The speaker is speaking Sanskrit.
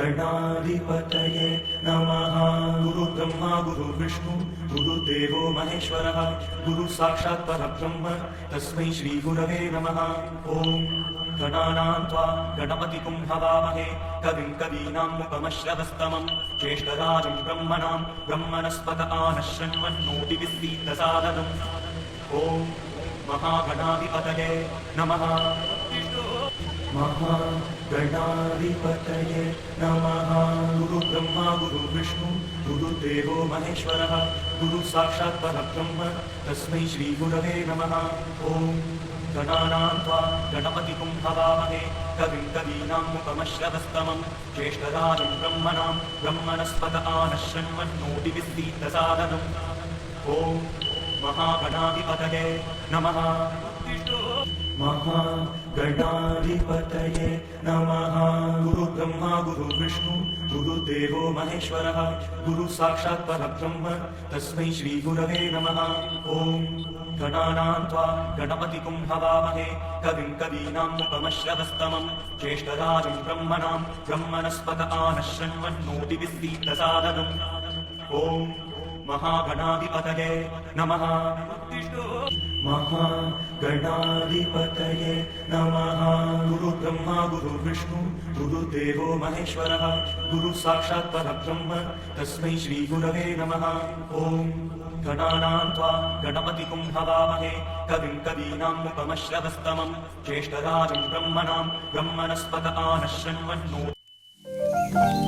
महागणाधिपतये नमः। गुरुब्रह्मा गुरुर्विष्णु गुरुदेवो महेश्वरः गुरुसाक्षात् परब्रह्म तस्मै श्रीगुरवे नमः। ॐ गणानां त्वा गणपतिं हवामहे कविं कवीनामुपमश्रवस्तमं ज्येष्ठराजं ब्रह्मणां ब्रह्मणस्पत आनश्रण्वन्नोतिविश्रीतसादनम्। ॐ महागणाधिपतये नमः। महागणाधिपतये नमः। गुरुब्रह्मा गुरुर्विष्णु गुरुदेवो महेश्वरः गुरुसाक्षात् परब्रह्म तस्मै श्रीगुरवे नमः। ॐ गणानां त्वा गणपतिं हवामहे कविं कवीनामुपमश्रवस्तमं ज्येष्ठराजं ब्रह्मणां ब्रह्मणस्पत आनश्रण्वन्नोतिविश्रीतसादनम्। ॐ महागणाधिपतये नमः। महागणाधिपतये नमः। गुरुब्रह्मा गुरुर्विष्णु गुरुदेवो महेश्वरः गुरुसाक्षात् परब्रह्म तस्मै श्रीगुरवे नमः। ॐ गणानां त्वा गणपतिं हवामहे कविं कवीनामुपमश्रवस्तमं ज्येष्ठराजं ब्रह्मणां ब्रह्मणस्पत आनश्रण्वन्नोतिविश्रीतसादनम्। ॐ महागणाधिपतये नमः। महागणाधिपतये नमः। गुरुब्रह्मा गुरुर्विष्णु गुरुदेवो महेश्वरः गुरुसाक्षात् परब्रह्म तस्मै श्रीगुरवे नमः। ॐ गणानां त्वा गणपतिं हवामहे कविं कवीनामुपमश्रवस्तमं ज्येष्ठराजं ब्रह्मणां ब्रह्मणस्पत आनश्रण्वन्नोतिविश्रीतसादनम्।